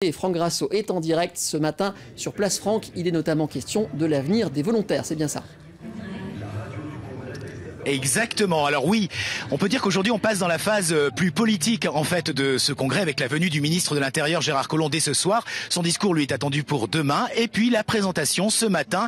Et Franck Grasso est en direct ce matin sur Place Franck. Il est notamment question de l'avenir des volontaires, c'est bien ça? Exactement. Alors oui, on peut dire qu'aujourd'hui on passe dans la phase plus politique en fait de ce congrès avec la venue du ministre de l'Intérieur Gérard Collomb dès ce soir. Son discours lui est attendu pour demain et puis la présentation ce matin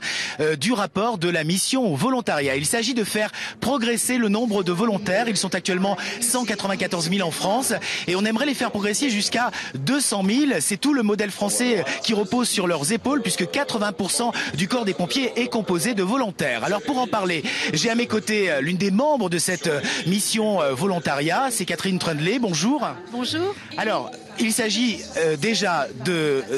du rapport de la mission volontariat. Il s'agit de faire progresser le nombre de volontaires. Ils sont actuellement 194 000 en France et on aimerait les faire progresser jusqu'à 200 000. C'est tout le modèle français qui repose sur leurs épaules puisque 80% du corps des pompiers est composé de volontaires. Alors pour en parler, j'ai à mes côtés l'une des membres de cette mission volontariat, c'est Catherine Trundlé. Bonjour. Bonjour. Alors, il s'agit déjà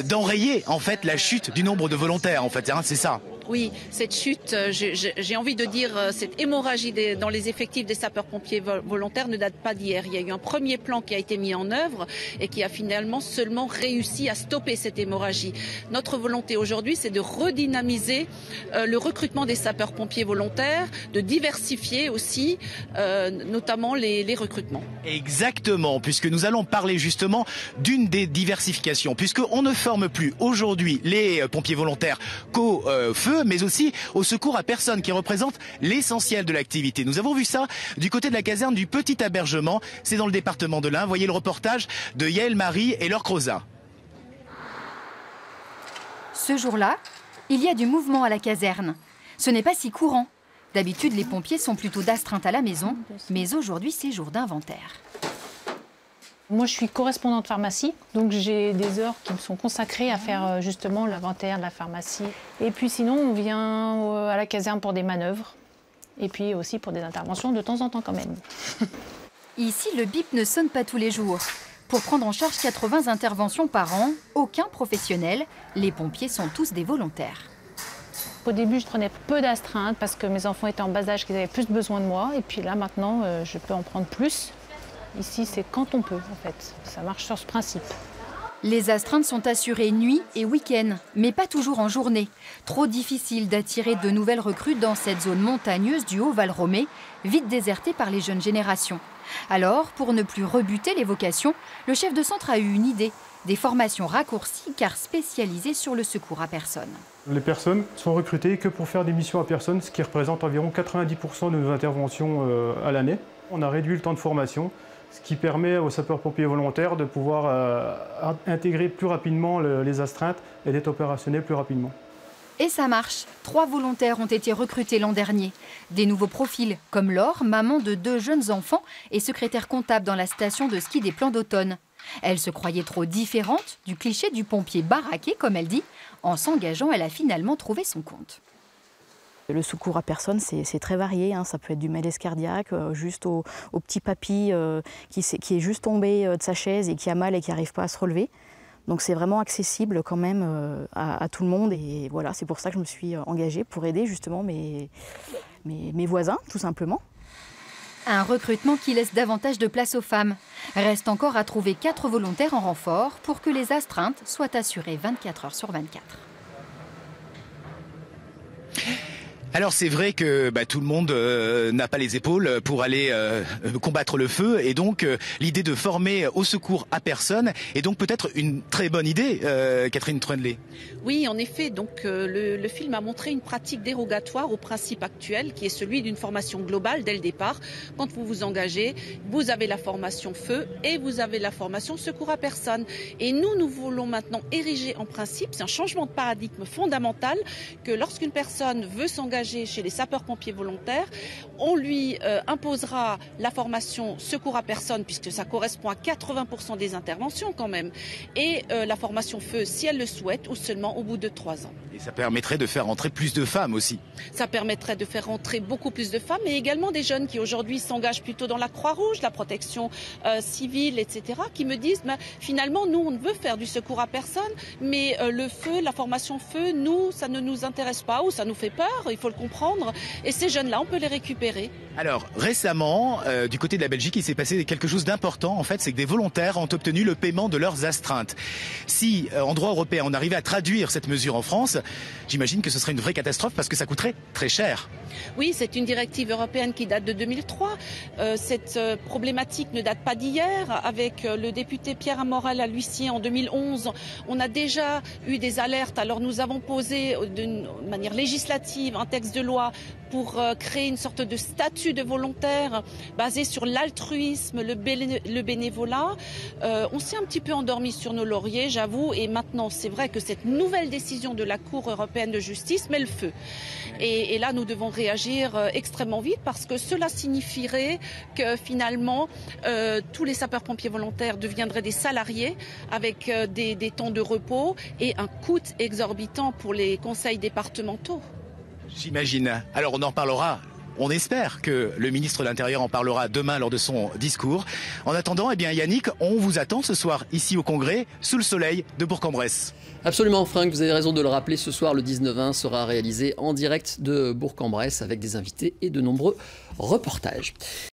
d'enrayer en fait la chute du nombre de volontaires en fait, hein, c'est ça. Oui, cette chute, j'ai envie de dire, cette hémorragie dans les effectifs des sapeurs-pompiers volontaires ne date pas d'hier. Il y a eu un premier plan qui a été mis en œuvre et qui a finalement seulement réussi à stopper cette hémorragie. Notre volonté aujourd'hui, c'est de redynamiser le recrutement des sapeurs-pompiers volontaires, de diversifier aussi, notamment les recrutements. Exactement, puisque nous allons parler justement d'une des diversifications, puisqu'on ne forme plus aujourd'hui les pompiers volontaires qu'au feu, mais aussi au secours à personne qui représente l'essentiel de l'activité. Nous avons vu ça du côté de la caserne du Petit Abergement, c'est dans le département de l'Ain. Voyez le reportage de Yaël Marie et Laure Crozat. Ce jour-là, il y a du mouvement à la caserne. Ce n'est pas si courant. D'habitude, les pompiers sont plutôt d'astreinte à la maison, mais aujourd'hui, c'est jour d'inventaire. Moi, je suis correspondante pharmacie, donc j'ai des heures qui me sont consacrées à faire justement l'inventaire de la pharmacie. Et puis sinon, on vient à la caserne pour des manœuvres et puis aussi pour des interventions de temps en temps quand même. Ici, le bip ne sonne pas tous les jours. Pour prendre en charge 80 interventions par an, aucun professionnel, les pompiers sont tous des volontaires. Au début, je prenais peu d'astreintes parce que mes enfants étaient en bas âge, qu'ils avaient plus besoin de moi. Et puis là, maintenant, je peux en prendre plus. Ici, c'est quand on peut, en fait. Ça marche sur ce principe. Les astreintes sont assurées nuit et week-end, mais pas toujours en journée. Trop difficile d'attirer de nouvelles recrues dans cette zone montagneuse du Haut-Val-Romé, vite désertée par les jeunes générations. Alors, pour ne plus rebuter les vocations, le chef de centre a eu une idée. Des formations raccourcies car spécialisées sur le secours à personne. Les personnes sont recrutées que pour faire des missions à personne, ce qui représente environ 90% de nos interventions à l'année. On a réduit le temps de formation, ce qui permet aux sapeurs-pompiers volontaires de pouvoir intégrer plus rapidement les astreintes et d'être opérationnels plus rapidement. Et ça marche. 3 volontaires ont été recrutés l'an dernier. Des nouveaux profils, comme Laure, maman de 2 jeunes enfants et secrétaire comptable dans la station de ski des Plans d'Automne. Elle se croyait trop différente du cliché du pompier baraqué, comme elle dit. En s'engageant, elle a finalement trouvé son compte. Le secours à personne, c'est très varié. Hein. Ça peut être du malaise cardiaque, juste au petit papy qui est juste tombé de sa chaise et qui a mal et qui n'arrive pas à se relever. Donc c'est vraiment accessible quand même à tout le monde. Et voilà, c'est pour ça que je me suis engagée, pour aider justement mes voisins, tout simplement. Un recrutement qui laisse davantage de place aux femmes. Reste encore à trouver 4 volontaires en renfort pour que les astreintes soient assurées 24 heures sur 24. Alors c'est vrai que tout le monde n'a pas les épaules pour aller combattre le feu et donc l'idée de former au secours à personne est donc peut-être une très bonne idée, Catherine Trundlé. Oui, en effet, donc le film a montré une pratique dérogatoire au principe actuel qui est celui d'une formation globale dès le départ. Quand vous vous engagez, vous avez la formation feu et vous avez la formation secours à personne. Et nous voulons maintenant ériger en principe, c'est un changement de paradigme fondamental, que lorsqu'une personne veut s'engager chez les sapeurs-pompiers volontaires, on lui imposera la formation secours à personne puisque ça correspond à 80% des interventions quand même et la formation feu si elle le souhaite ou seulement au bout de 3 ans. Et ça permettrait de faire entrer plus de femmes aussi. Ça permettrait de faire entrer beaucoup plus de femmes et également des jeunes qui aujourd'hui s'engagent plutôt dans la Croix-Rouge, la protection civile, etc. qui me disent finalement nous on veut faire du secours à personne mais le feu, la formation feu, nous ça ne nous intéresse pas ou ça nous fait peur, il faut le comprendre et ces jeunes-là on peut les récupérer. Alors récemment, du côté de la Belgique, il s'est passé quelque chose d'important. En fait, c'est que des volontaires ont obtenu le paiement de leurs astreintes. Si, en droit européen, on arrivait à traduire cette mesure en France, j'imagine que ce serait une vraie catastrophe parce que ça coûterait très cher. Oui, c'est une directive européenne qui date de 2003. Cette problématique ne date pas d'hier. Avec le député Pierre Morel à l'huissier en 2011, on a déjà eu des alertes. Alors nous avons posé d'une manière législative un texte de loi pour créer une sorte de statut de volontaire basé sur l'altruisme, le bénévolat. On s'est un petit peu endormi sur nos lauriers, j'avoue, et maintenant c'est vrai que cette nouvelle décision de la Cour européenne de justice met le feu. Et là nous devons réagir extrêmement vite parce que cela signifierait que finalement tous les sapeurs-pompiers volontaires deviendraient des salariés avec des temps de repos et un coût exorbitant pour les conseils départementaux. J'imagine. Alors on en parlera. On espère que le ministre de l'Intérieur en parlera demain lors de son discours. En attendant, eh bien Yannick, on vous attend ce soir ici au Congrès, sous le soleil de Bourg-en-Bresse. Absolument, Franck, vous avez raison de le rappeler. Ce soir, le 19-20 sera réalisé en direct de Bourg-en-Bresse avec des invités et de nombreux reportages.